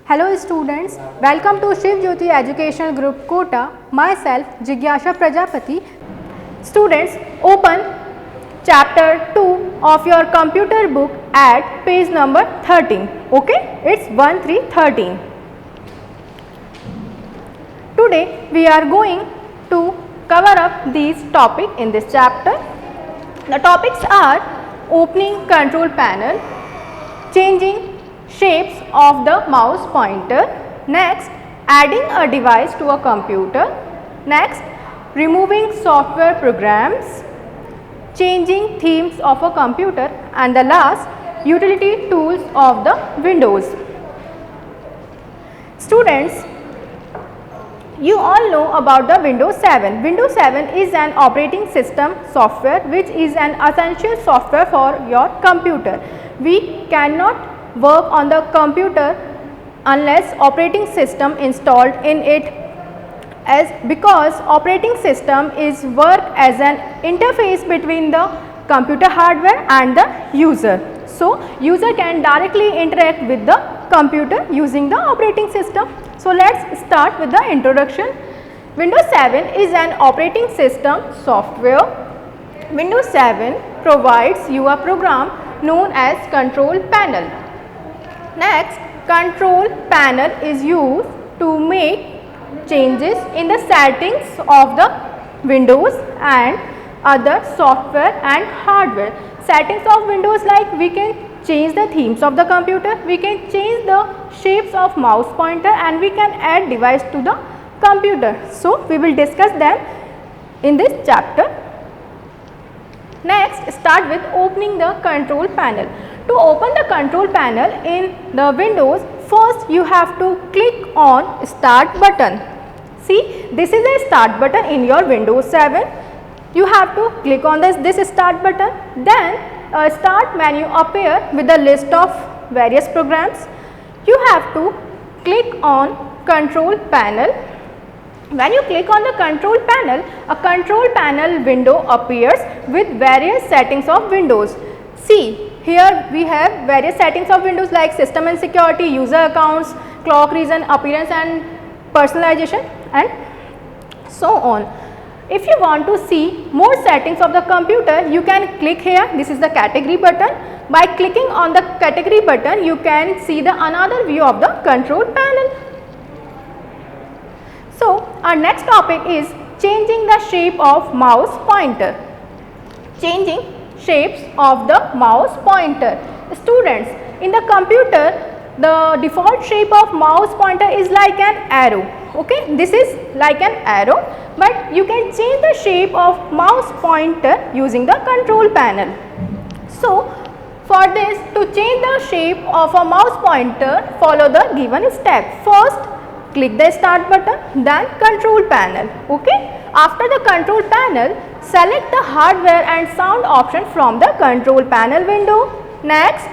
Hello students, welcome to Shiv Jyoti Educational Group Kota. Myself Jigyasha Prajapati. Students, open chapter 2 of your computer book at page number 13. Okay, it's 1313. Today we are going to cover up these topics in this chapter. The topics are opening control panel, changing shapes of the mouse pointer, next adding a device to a computer, next removing software programs, changing themes of a computer, and the last utility tools of the Windows. Students, you all know about the Windows 7. Windows 7 is an operating system software which is an essential software for your computer. We cannot work on the computer unless operating system installed in it, as because operating system is work as an interface between the computer hardware and the user. So user can directly interact with the computer using the operating system. So let's start with the introduction. Windows 7 is an operating system software. Windows 7 provides you a program known as control panel. Next, control panel is used to make changes in the settings of the Windows and other software and hardware. Settings of Windows, like we can change the themes of the computer, we can change the shapes of mouse pointer, and we can add device to the computer. So we will discuss them in this chapter. Next, start with opening the control panel. To open the control panel in the Windows, first you have to click on start button. See, this is a start button in your Windows 7. You have to click on this start button. Then a start menu appear with a list of various programs. You have to click on control panel. When you click on the control panel, a control panel window appears with various settings of Windows. See, here we have various settings of Windows like system and security, user accounts, clock region, appearance and personalization, and so on. If you want to see more settings of the computer, you can click here. This is the category button. By clicking on the category button, you can see the another view of the control panel. So our next topic is changing the shape of mouse pointer. Changing shapes of the mouse pointer. Students, in the computer, the default shape of mouse pointer is like an arrow. Okay, this is like an arrow, but you can change the shape of mouse pointer using the control panel. So for this, to change the shape of a mouse pointer, follow the given step. First, click the start button, then control panel. Okay, after the control panel, select the hardware and sound option from the control panel window. Next,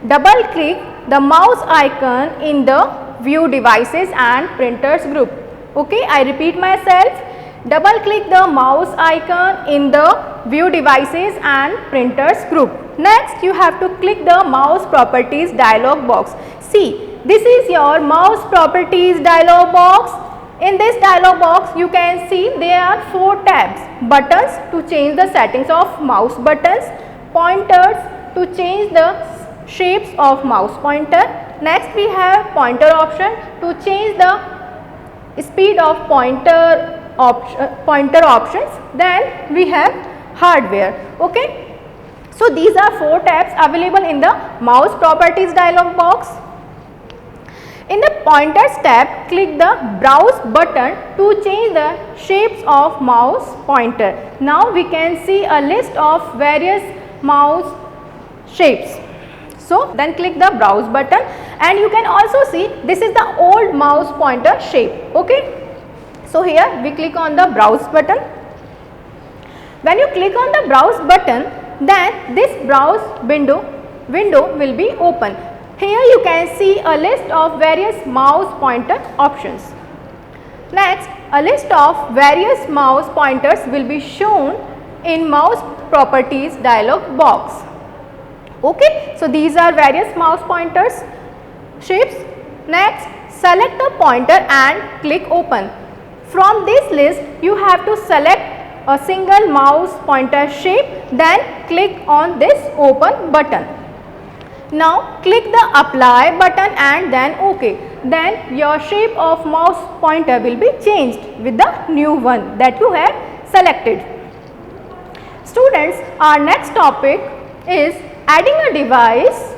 double click the mouse icon in the view devices and printers group. Okay, I repeat myself. Double click the mouse icon in the view devices and printers group. Next, you have to click the mouse properties dialog box. See, this is your mouse properties dialog box. In this dialog box, you can see there are 4 tabs: buttons to change the settings of mouse buttons, pointers to change the shapes of mouse pointer. Next, we have pointer option to change the speed of pointer options. Then we have hardware. Okay, so these are 4 tabs available in the mouse properties dialog box. In the pointers tab, click the browse button to change the shapes of mouse pointer. Now we can see a list of various mouse shapes. So then click the browse button, and you can also see this is the old mouse pointer shape. Okay, so here we click on the browse button. When you click on the browse button, then this browse window will be open. Here you can see a list of various mouse pointer options. Next, a list of various mouse pointers will be shown in mouse properties dialog box. Okay, so these are various mouse pointers shapes. Next, select the pointer and click open. From this list, you have to select a single mouse pointer shape, then click on this open button. Now click the apply button and then OK. Then your shape of mouse pointer will be changed with the new one that you have selected. Students, our next topic is adding a device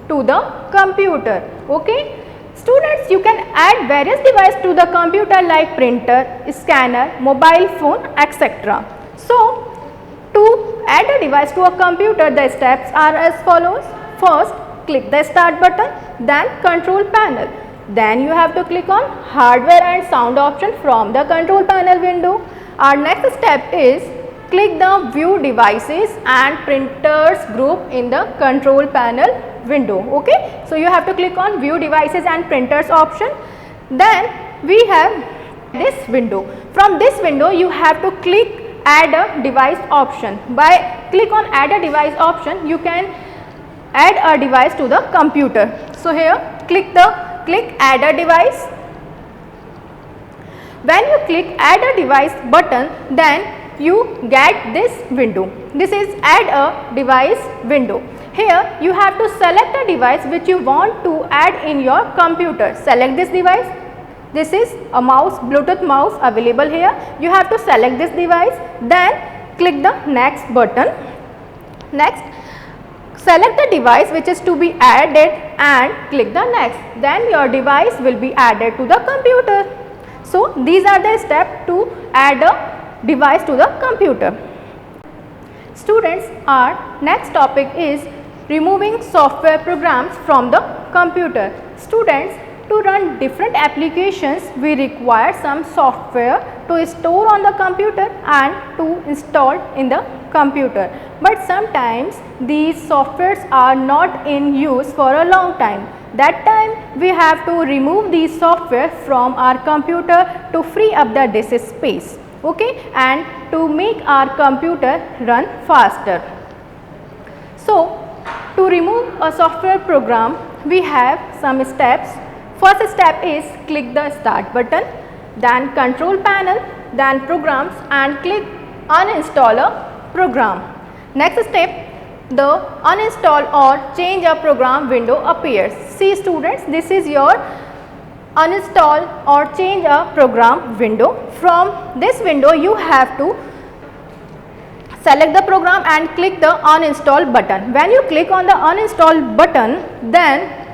to the computer. Okay. Students, you can add various devices to the computer like printer, scanner, mobile phone, etc. So, to add a device to a computer, the steps are as follows. First, click the start button, then control panel. Then you have to click on hardware and sound option from the control panel window. Our next step is click the view devices and printers group in the control panel window. Okay, so you have to click on view devices and printers option. Then we have this window. From this window you have to click add a device option. By click on add a device option, you can add a device to the computer. So here click add a device. When you click add a device button, then you get this window. This is add a device window. Here you have to select a device which you want to add in your computer. Select this device. This is a mouse, Bluetooth mouse available here. You have to select this device, then click the next button. Next, select the device which is to be added and click the next. Then your device will be added to the computer. So these are the steps to add a device to the computer. Students, our next topic is removing software programs from the computer. Students, to run different applications, we require some software to store on the computer and to install in the computer. But sometimes these softwares are not in use for a long time. That time we have to remove these software from our computer to free up the disk space. Okay, and to make our computer run faster. So, to remove a software program, we have some steps. First step is click the start button, then control panel, then programs and click uninstall a program. Next step, the uninstall or change a program window appears. See students, this is your uninstall or change a program window. From this window you have to select the program and click the uninstall button. When you click on the uninstall button, then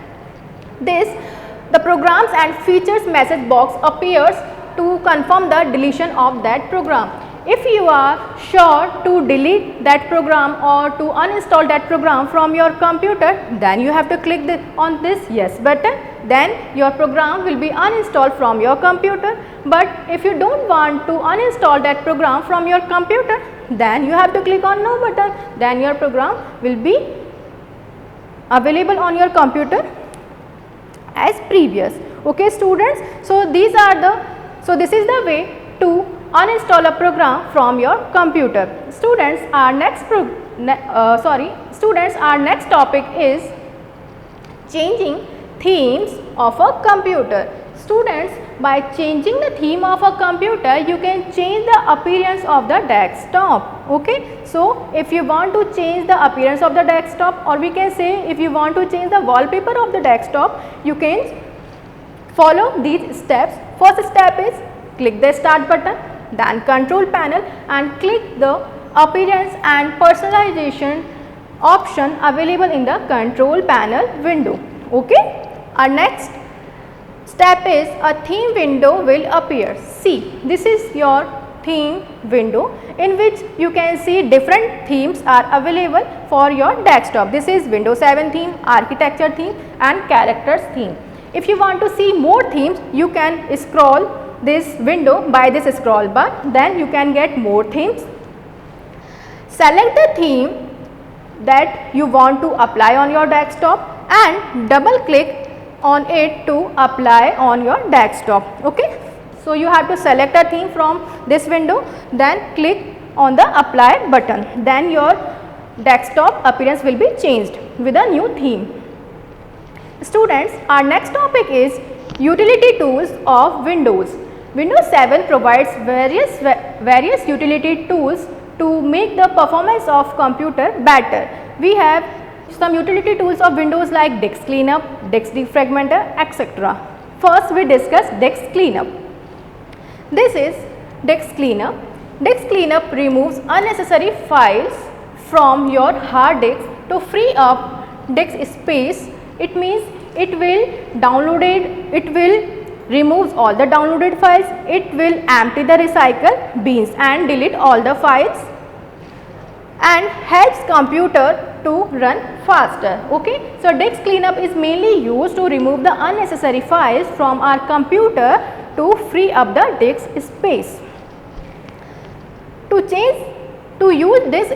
the programs and features message box appears to confirm the deletion of that program. If you are sure to delete that program or to uninstall that program from your computer, then you have to click on this yes button. Then your program will be uninstalled from your computer. But if you don't want to uninstall that program from your computer, then you have to click on no button. Then your program will be available on your computer as previous. Okay students, so this is the way to uninstall a program from your computer. Students, our next topic is changing themes of a computer. Students, by changing the theme of a computer, you can change the appearance of the desktop. Okay, so if you want to change the appearance of the desktop, or we can say if you want to change the wallpaper of the desktop, you can follow these steps. First step is click the start button, then control panel and click the appearance and personalization option available in the control panel window. Okay, our next step is a theme window will appear. See, this is your theme window in which you can see different themes are available for your desktop. This is Windows 7 theme, architecture theme and characters theme. If you want to see more themes, you can scroll this window by this scroll bar, then you can get more themes. Select the theme that you want to apply on your desktop and double click on it to apply on your desktop. Okay, so you have to select a theme from this window, then click on the apply button, then your desktop appearance will be changed with a new theme. Students, our next topic is utility tools of Windows. Windows 7 provides various utility tools to make the performance of computer better. We have some utility tools of Windows like disk cleanup, disk defragmenter, etc. First we discuss disk cleanup. This is disk cleanup. Disk cleanup removes unnecessary files from your hard disk to free up disk space. It means it will remove all the downloaded files, it will empty the recycle bins and delete all the files and helps computer to run faster. Okay. So, disk cleanup is mainly used to remove the unnecessary files from our computer to free up the disk space. To use this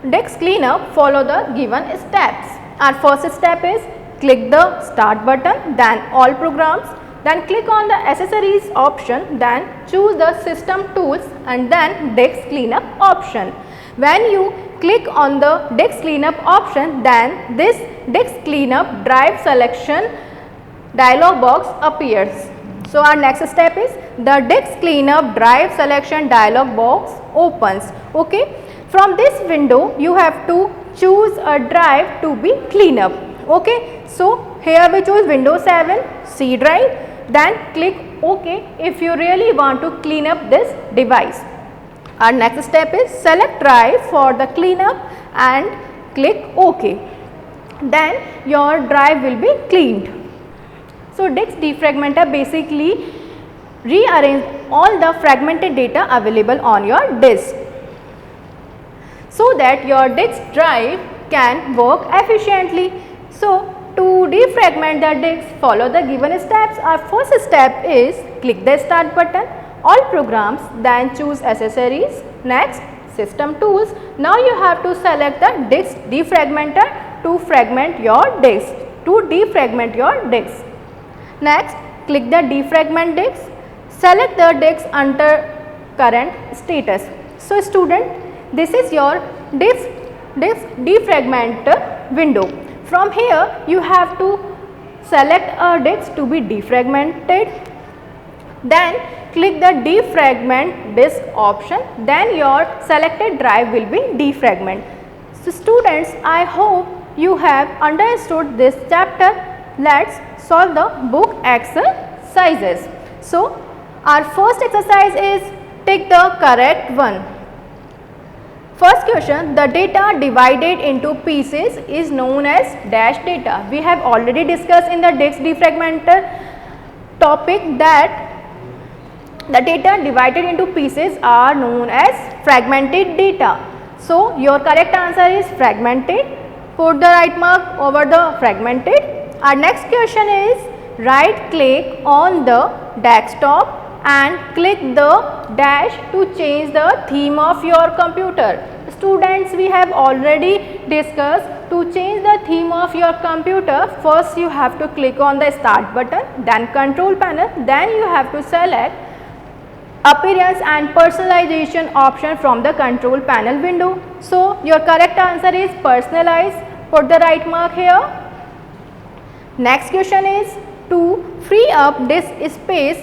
disk cleanup, follow the given steps. Our first step is click the start button, then all programs, then click on the accessories option, then choose the system tools and then disk cleanup option. When you click on the disk cleanup option, then this disk cleanup drive selection dialog box appears. So, our next step is the disk cleanup drive selection dialog box opens. Okay. From this window, you have to choose a drive to be cleaned up. Okay. So, here we choose Windows 7 C drive, then click OK if you really want to clean up this device. Our next step is select drive for the cleanup and click OK. Then your drive will be cleaned. So, disk defragmenter basically rearrange all the fragmented data available on your disk so that your disk drive can work efficiently. So, to defragment the disk, follow the given steps. Our first step is click the start button, all programs, then choose accessories, next system tools. Now, you have to select the disk defragmenter to fragment your disk, to defragment your disk. Next, click the defragment disk, select the disk under current status. So, student, this is your disk defragmenter window. From here, you have to select a disk to be defragmented, then click the defragment disk option, then your selected drive will be defragmented. So, students, I hope you have understood this chapter. Let's solve the book exercises. So, our first exercise is take the correct one. First question, the data divided into pieces is known as dash data. We have already discussed in the disk defragmenter topic that the data divided into pieces are known as fragmented data. So, your correct answer is fragmented. Put the right mark over the fragmented. Our next question is right click on the desktop and click the dash to change the theme of your computer. Students, we have already discussed to change the theme of your computer. First you have to click on the start button, then control panel, then you have to select appearance and personalization option from the control panel window. So, your correct answer is personalize. Put the right mark here. Next question is to free up disk space,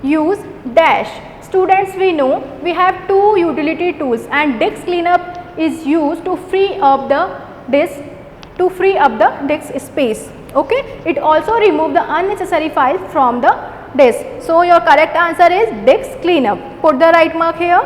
use dash. Students, we know we have two utility tools and disk cleanup is used to free up the disk space. Okay. It also remove the unnecessary files from the disk. So, your correct answer is disk cleanup. Put the right mark here.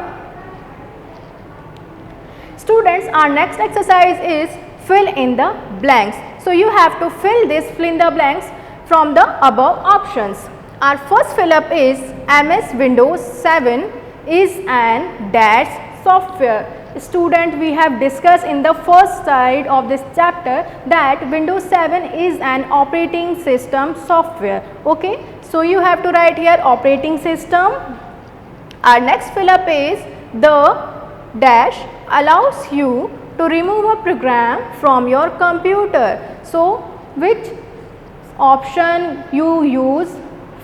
Students, our next exercise is fill in the blanks. So, you have to fill in the blanks from the above options. Our first fill up is MS Windows 7 is an dash software. Student, we have discussed in the first slide of this chapter that Windows 7 is an operating system software. Okay. So, you have to write here operating system. Our next fill up is the dash allows you to remove a program from your computer. So, which option you use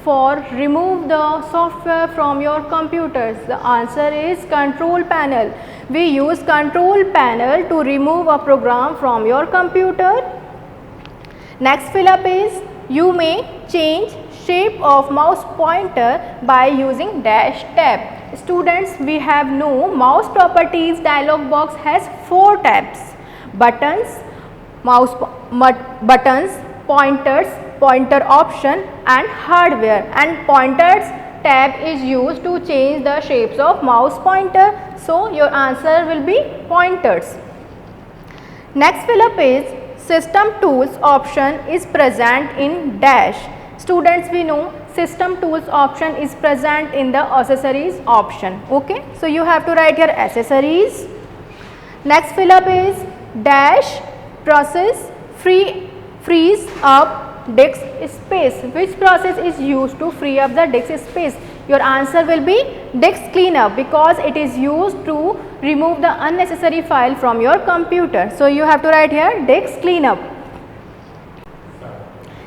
for remove the software from your computers? The answer is control panel. We use control panel to remove a program from your computer. Next fill up is You may change shape of mouse pointer by using dash tab. Students, we have no mouse properties dialog box has 4 tabs: buttons, buttons, pointers, pointer option and hardware, and pointers tab is used to change the shapes of mouse pointer. So your answer will be pointers. Next fill up is system tools option is present in dash. Students, we know system tools option is present in the accessories option. Okay, so you have to write your accessories. Next fill up is dash process frees up disk space. Which process is used to free up the disk space? Your answer will be disk cleanup, because it is used to remove the unnecessary file from your computer. So you have to write here disk cleanup.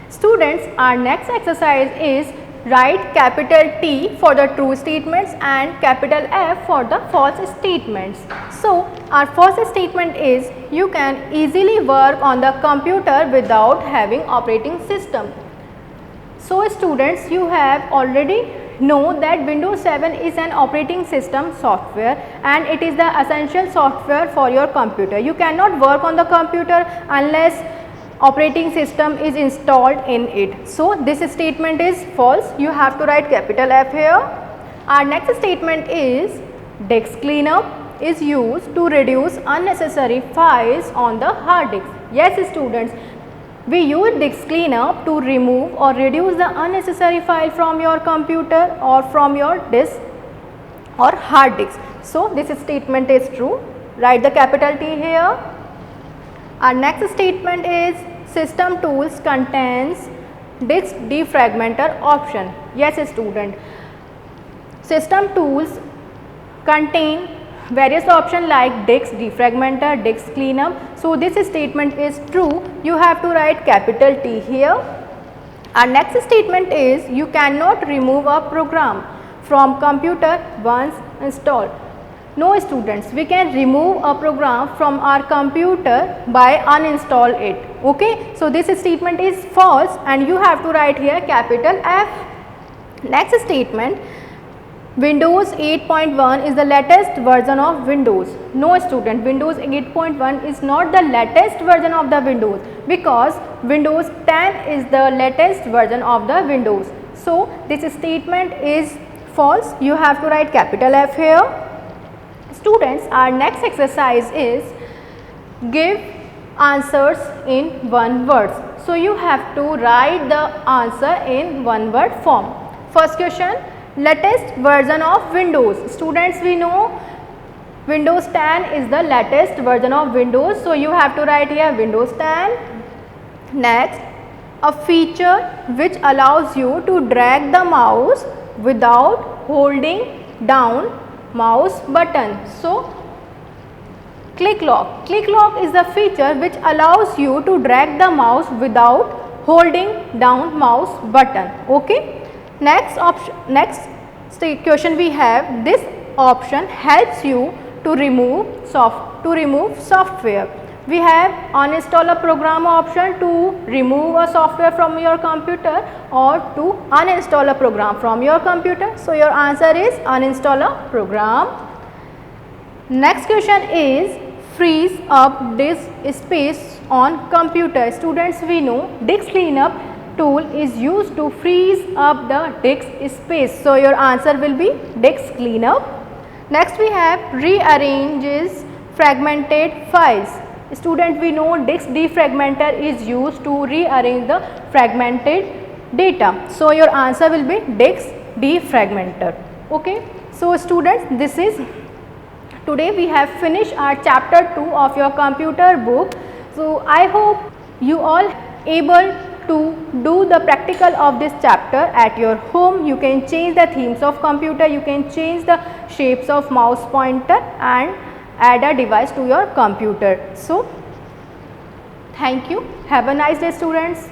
Students, our next exercise is write capital T for the true statements and capital F for the false statements. So our first statement is you can easily work on the computer without having operating system. So students, you have already know that Windows 7 is an operating system software and it is the essential software for your computer. You cannot work on the computer unless operating system is installed in it. So this statement is false. You have to write capital F here. Our next statement is disk cleanup is used to reduce unnecessary files on the hard disk. Yes students, we use disk cleanup to remove or reduce the unnecessary file from your computer or from your disk or hard disk. So this statement is true. Write the capital T here. Our next statement is system tools contains disk defragmenter option. Yes student, system tools contain various options like disk defragmenter, disk cleanup. So this statement is true. You have to write capital T here. Our next statement is you cannot remove a program from computer once installed. No students, we can remove a program from our computer by uninstall it. Okay, so this statement is false and you have to write here capital F. Next statement, Windows 8.1 is the latest version of Windows. No student, Windows 8.1 is not the latest version of the Windows, because Windows 10 is the latest version of the Windows. So this statement is false. You have to write capital F here. Students, our next exercise is give answers in one word. So you have to write the answer in one word form. First question, latest version of Windows. Students, we know Windows 10 is the latest version of Windows. So you have to write here Windows 10. Next, a feature which allows you to drag the mouse without holding down mouse button. So click lock. Click lock is the feature which allows you to drag the mouse without holding down mouse button. Okay. Next option, next question we have, this option helps you to remove software. We have uninstall a program option to remove a software from your computer or to uninstall a program from your computer. So your answer is uninstall a program. Next question is frees up disk space on computer. Students, we know disk cleanup tool is used to freeze up the disk space. So your answer will be disk cleanup. Next we have rearranges fragmented files. Student, we know disk defragmenter is used to rearrange the fragmented data. So your answer will be disk defragmenter. Okay. So students, this is today we have finished our chapter 2 of your computer book. So I hope you all able to do the practical of this chapter at your home. You can change the themes of computer, you can change the shapes of mouse pointer and add a device to your computer. So thank you. Have a nice day students.